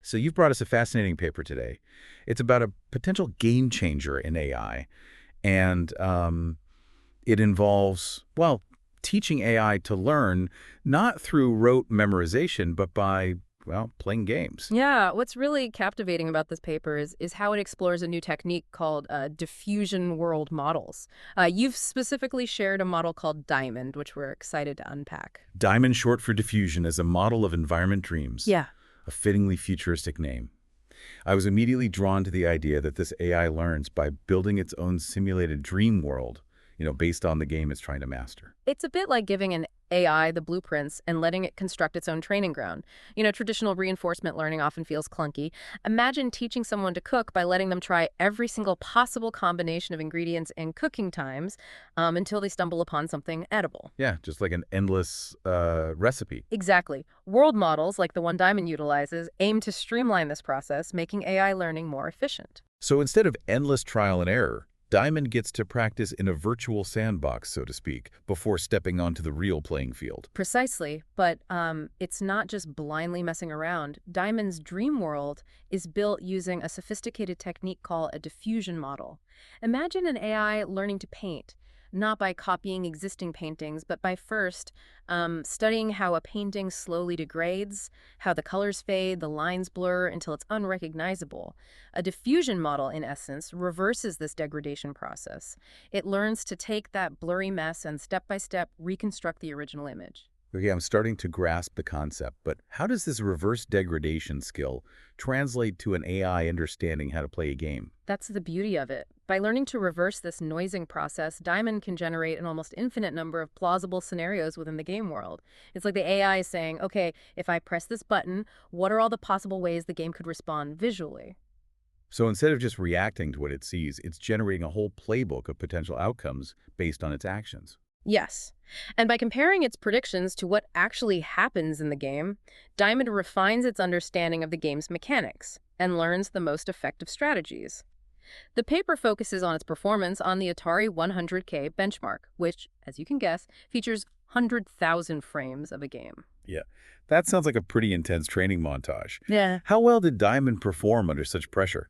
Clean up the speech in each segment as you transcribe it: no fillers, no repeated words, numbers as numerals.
So you've brought us a fascinating paper today. It's about a potential game changer in AI, and it involves, well, teaching AI to learn not through rote memorization, but by, well, playing games. Yeah, what's really captivating about this paper is how it explores a new technique called diffusion world models. You've specifically shared a model called Diamond, which we're excited to unpack. Diamond, short for diffusion, is a model of environment dreams, Yeah. a fittingly futuristic name. I was immediately drawn to the idea that this AI learns by building its own simulated dream world, based on the game it's trying to master. It's a bit like giving an AI the blueprints and letting it construct its own training ground. Traditional reinforcement learning often feels clunky. Imagine teaching someone to cook by letting them try every single possible combination of ingredients and cooking times until they stumble upon something edible. Yeah, just like an endless recipe. Exactly. World models, like the one Diamond utilizes, aim to streamline this process, making AI learning more efficient. So instead of endless trial and error, Diamond gets to practice in a virtual sandbox, so to speak, before stepping onto the real playing field. Precisely, but it's not just blindly messing around. Diamond's dream world is built using a sophisticated technique called a diffusion model. Imagine an AI learning to paint, not by copying existing paintings, but by first studying how a painting slowly degrades, how the colors fade, the lines blur until it's unrecognizable. A diffusion model, in essence, reverses this degradation process. It learns to take that blurry mess and step-by-step reconstruct the original image. Okay, I'm starting to grasp the concept, but how does this reverse degradation skill translate to an AI understanding how to play a game? That's the beauty of it. By learning to reverse this noising process, Diamond can generate an almost infinite number of plausible scenarios within the game world. It's like the AI is saying, okay, if I press this button, what are all the possible ways the game could respond visually? So instead of just reacting to what it sees, it's generating a whole playbook of potential outcomes based on its actions. Yes. And by comparing its predictions to what actually happens in the game, Diamond refines its understanding of the game's mechanics and learns the most effective strategies. The paper focuses on its performance on the Atari 100K benchmark, which, as you can guess, features 100,000 frames of a game. Yeah, that sounds like a pretty intense training montage. Yeah. How well did Diamond perform under such pressure?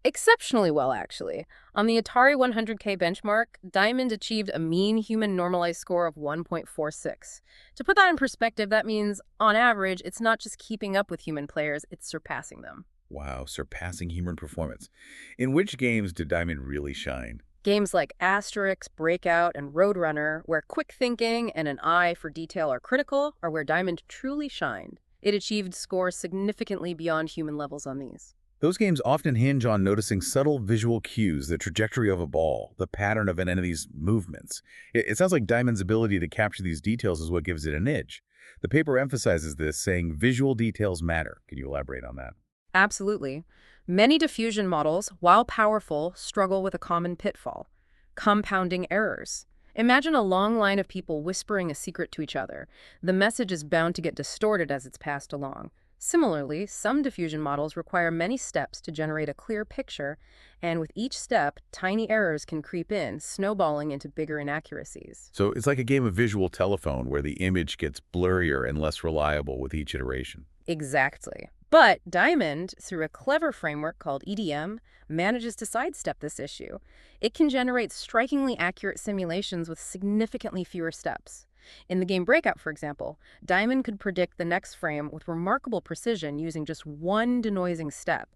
Exceptionally well, actually. On the Atari 100K benchmark, Diamond achieved a mean human normalized score of 1.46. To put that in perspective, that means, on average, it's not just keeping up with human players, it's surpassing them. Wow, surpassing human performance. In which games did Diamond really shine? Games like Asterix, Breakout, and Roadrunner, where quick thinking and an eye for detail are critical, are where Diamond truly shined. It achieved scores significantly beyond human levels on these. Those games often hinge on noticing subtle visual cues, the trajectory of a ball, the pattern of an enemy's movements. It sounds like Diamond's ability to capture these details is what gives it an edge. The paper emphasizes this, saying visual details matter. Can you elaborate on that? Absolutely. Many diffusion models, while powerful, struggle with a common pitfall: compounding errors. Imagine a long line of people whispering a secret to each other. The message is bound to get distorted as it's passed along. Similarly, some diffusion models require many steps to generate a clear picture, and with each step, tiny errors can creep in, snowballing into bigger inaccuracies. So it's like a game of visual telephone where the image gets blurrier and less reliable with each iteration. Exactly. But Diamond, through a clever framework called EDM, manages to sidestep this issue. It can generate strikingly accurate simulations with significantly fewer steps. In the game Breakout, for example, Diamond could predict the next frame with remarkable precision using just one denoising step.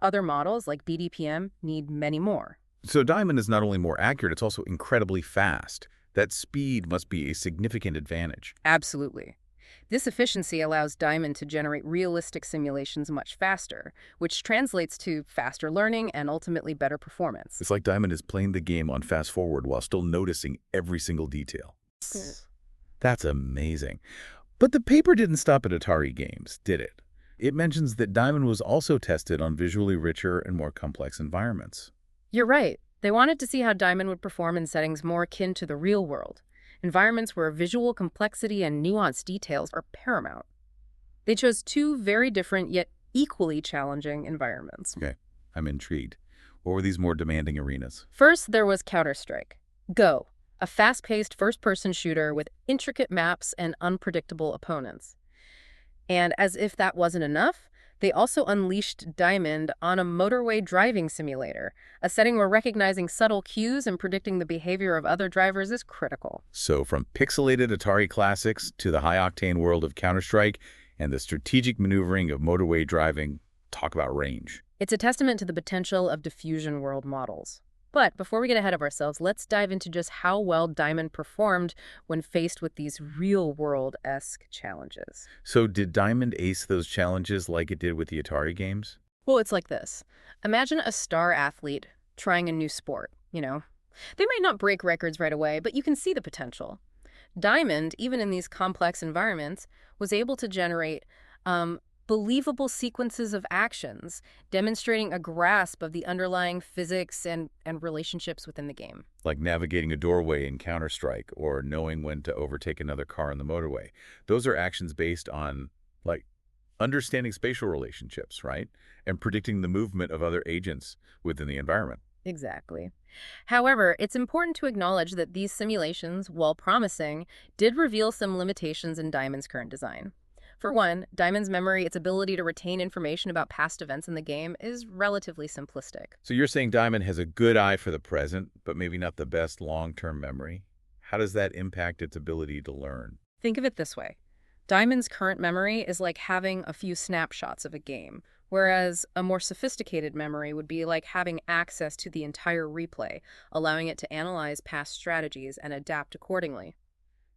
Other models, like BDPM, need many more. So Diamond is not only more accurate, it's also incredibly fast. That speed must be a significant advantage. Absolutely. This efficiency allows Diamond to generate realistic simulations much faster, which translates to faster learning and ultimately better performance. It's like Diamond is playing the game on fast forward while still noticing every single detail. That's amazing. But the paper didn't stop at Atari games, did it? It mentions that Diamond was also tested on visually richer and more complex environments. You're right. They wanted to see how Diamond would perform in settings more akin to the real world, environments where visual complexity and nuanced details are paramount. They chose two very different yet equally challenging environments. Okay, I'm intrigued. What were these more demanding arenas? First, there was Counter-Strike. Go, a fast-paced first-person shooter with intricate maps and unpredictable opponents. And as if that wasn't enough, They also unleashed Diamond on a motorway driving simulator, a setting where recognizing subtle cues and predicting the behavior of other drivers is critical. So from pixelated Atari classics to the high-octane world of Counter-Strike and the strategic maneuvering of motorway driving, talk about range. It's a testament to the potential of diffusion world models. But before we get ahead of ourselves, let's dive into just how well Diamond performed when faced with these real-world-esque challenges. So did Diamond ace those challenges like it did with the Atari games? Well, it's like this. Imagine a star athlete trying a new sport. They might not break records right away, but you can see the potential. Diamond, even in these complex environments, was able to generate believable sequences of actions, demonstrating a grasp of the underlying physics and relationships within the game. Like navigating a doorway in Counter-Strike or knowing when to overtake another car on the motorway. Those are actions based on, like, understanding spatial relationships, right? And predicting the movement of other agents within the environment. Exactly. However, it's important to acknowledge that these simulations, while promising, did reveal some limitations in Diamond's current design. For one, Diamond's memory, its ability to retain information about past events in the game, is relatively simplistic. So you're saying Diamond has a good eye for the present, but maybe not the best long-term memory? How does that impact its ability to learn? Think of it this way. Diamond's current memory is like having a few snapshots of a game, whereas a more sophisticated memory would be like having access to the entire replay, allowing it to analyze past strategies and adapt accordingly.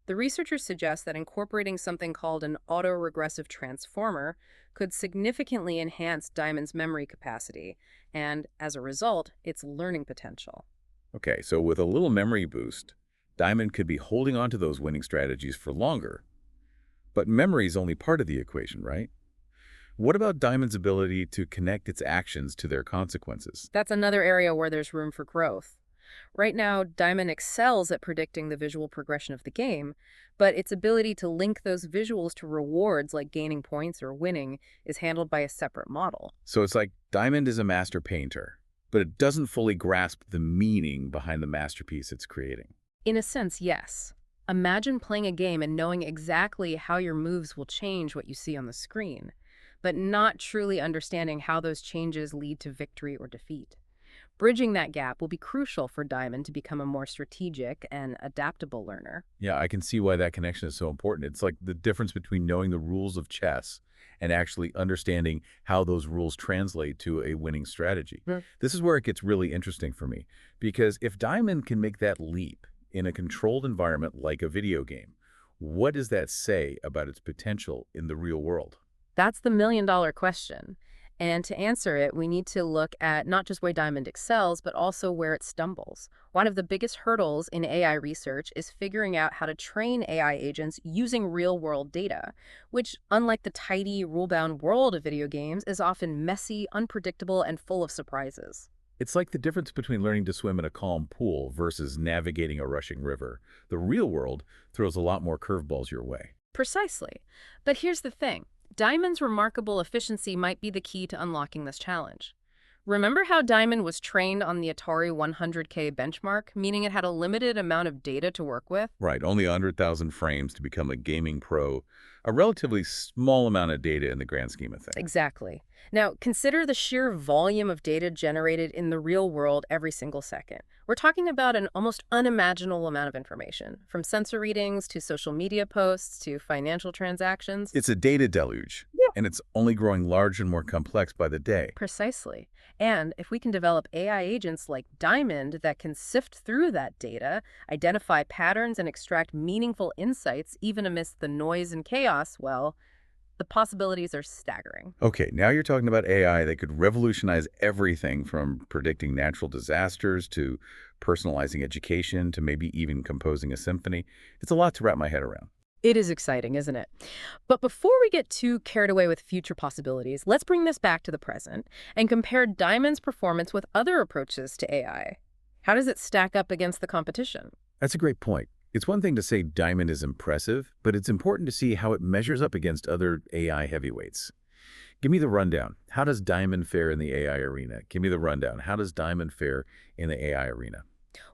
The researchers suggest that incorporating something called an autoregressive transformer could significantly enhance Diamond's memory capacity and, as a result, its learning potential. Okay, so with a little memory boost, Diamond could be holding on to those winning strategies for longer. But memory is only part of the equation, right? What about Diamond's ability to connect its actions to their consequences? That's another area where there's room for growth. Right now, Diamond excels at predicting the visual progression of the game, but its ability to link those visuals to rewards like gaining points or winning is handled by a separate model. So it's like Diamond is a master painter, but it doesn't fully grasp the meaning behind the masterpiece it's creating. In a sense, yes. Imagine playing a game and knowing exactly how your moves will change what you see on the screen, but not truly understanding how those changes lead to victory or defeat. Bridging that gap will be crucial for Diamond to become a more strategic and adaptable learner. Yeah, I can see why that connection is so important. It's like the difference between knowing the rules of chess and actually understanding how those rules translate to a winning strategy. This is where it gets really interesting for me, because if Diamond can make that leap in a controlled environment like a video game, what does that say about its potential in the real world? That's the million-dollar question. And to answer it, we need to look at not just where Diamond excels, but also where it stumbles. One of the biggest hurdles in AI research is figuring out how to train AI agents using real-world data, which, unlike the tidy, rule-bound world of video games, is often messy, unpredictable, and full of surprises. It's like the difference between learning to swim in a calm pool versus navigating a rushing river. The real world throws a lot more curveballs your way. Precisely. But here's the thing. Diamond's remarkable efficiency might be the key to unlocking this challenge. Remember how Diamond was trained on the Atari 100K benchmark, meaning it had a limited amount of data to work with? Right, only 100,000 frames to become a gaming pro, a relatively small amount of data in the grand scheme of things. Exactly. Now, consider the sheer volume of data generated in the real world every single second. We're talking about an almost unimaginable amount of information, from sensor readings to social media posts to financial transactions. It's a data deluge, Yeah. and it's only growing larger and more complex by the day. Precisely. And if we can develop AI agents like Diamond that can sift through that data, identify patterns, and extract meaningful insights even amidst the noise and chaos, well, the possibilities are staggering. Okay, now you're talking about AI that could revolutionize everything from predicting natural disasters to personalizing education to maybe even composing a symphony. It's a lot to wrap my head around. It is exciting, isn't it? But before we get too carried away with future possibilities, let's bring this back to the present and compare Diamond's performance with other approaches to AI. How does it stack up against the competition? That's a great point. It's one thing to say Diamond is impressive, but it's important to see how it measures up against other AI heavyweights. Give me the rundown. How does Diamond fare in the AI arena? Give me the rundown. How does Diamond fare in the AI arena?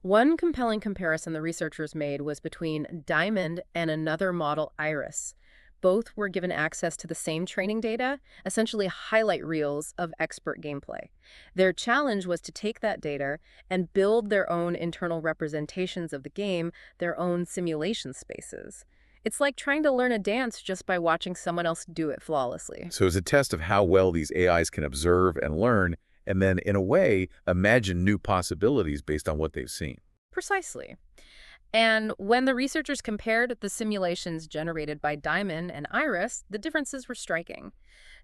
One compelling comparison the researchers made was between Diamond and another model, Iris. Both were given access to the same training data, essentially highlight reels of expert gameplay. Their challenge was to take that data and build their own internal representations of the game, their own simulation spaces. It's like trying to learn a dance just by watching someone else do it flawlessly. So it's a test of how well these AIs can observe and learn, and then, in a way, imagine new possibilities based on what they've seen. Precisely. And when the researchers compared the simulations generated by Diamond and Iris, the differences were striking.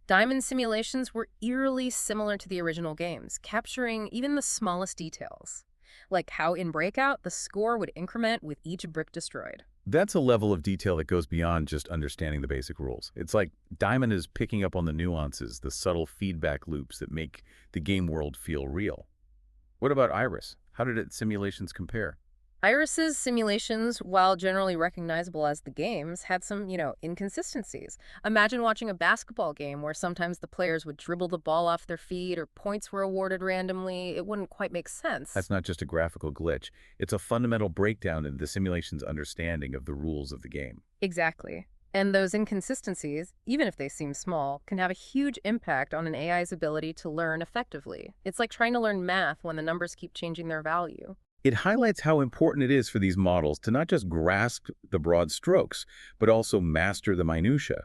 Diamond simulations were eerily similar to the original games, capturing even the smallest details, like how in Breakout the score would increment with each brick destroyed. That's a level of detail that goes beyond just understanding the basic rules. It's like Diamond is picking up on the nuances, the subtle feedback loops that make the game world feel real. What about Iris? How did its simulations compare? Iris's simulations, while generally recognizable as the games, had some, inconsistencies. Imagine watching a basketball game where sometimes the players would dribble the ball off their feet or points were awarded randomly. It wouldn't quite make sense. That's not just a graphical glitch. It's a fundamental breakdown in the simulation's understanding of the rules of the game. Exactly. And those inconsistencies, even if they seem small, can have a huge impact on an AI's ability to learn effectively. It's like trying to learn math when the numbers keep changing their value. It highlights how important it is for these models to not just grasp the broad strokes, but also master the minutia,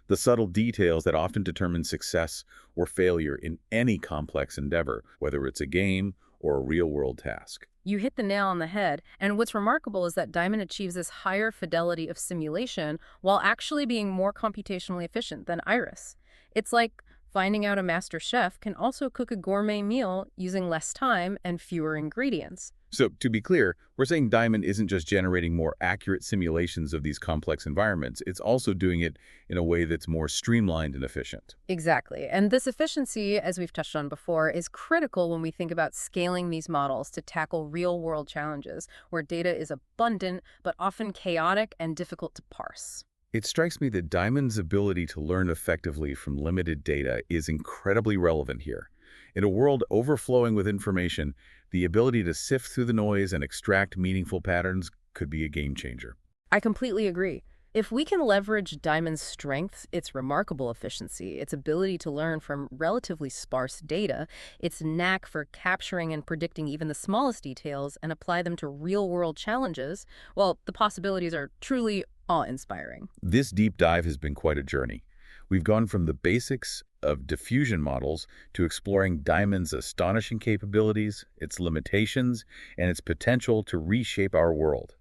the subtle details that often determine success or failure in any complex endeavor, whether it's a game or a real-world task. You hit the nail on the head, and what's remarkable is that Diamond achieves this higher fidelity of simulation while actually being more computationally efficient than Iris. It's like finding out a master chef can also cook a gourmet meal using less time and fewer ingredients. So, to be clear, we're saying Diamond isn't just generating more accurate simulations of these complex environments, it's also doing it in a way that's more streamlined and efficient. Exactly. And this efficiency, as we've touched on before, is critical when we think about scaling these models to tackle real-world challenges where data is abundant but often chaotic and difficult to parse. It strikes me that Diamond's ability to learn effectively from limited data is incredibly relevant here. In a world overflowing with information, the ability to sift through the noise and extract meaningful patterns could be a game changer. I completely agree. If we can leverage Diamond's strengths, its remarkable efficiency, its ability to learn from relatively sparse data, its knack for capturing and predicting even the smallest details and apply them to real-world challenges, well, the possibilities are truly awe-inspiring. This deep dive has been quite a journey. We've gone from the basics of diffusion models to exploring Diamond's astonishing capabilities, its limitations, and its potential to reshape our world.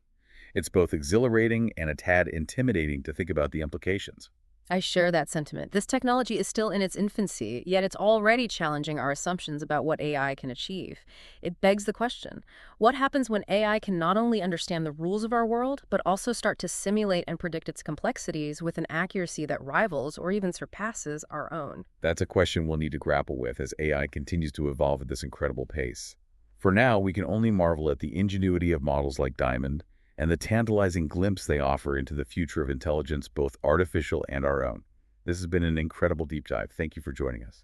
It's both exhilarating and a tad intimidating to think about the implications. I share that sentiment. This technology is still in its infancy, yet it's already challenging our assumptions about what AI can achieve. It begs the question, what happens when AI can not only understand the rules of our world, but also start to simulate and predict its complexities with an accuracy that rivals or even surpasses our own? That's a question we'll need to grapple with as AI continues to evolve at this incredible pace. For now, we can only marvel at the ingenuity of models like Diamond, and the tantalizing glimpse they offer into the future of intelligence, both artificial and our own. This has been an incredible deep dive. Thank you for joining us.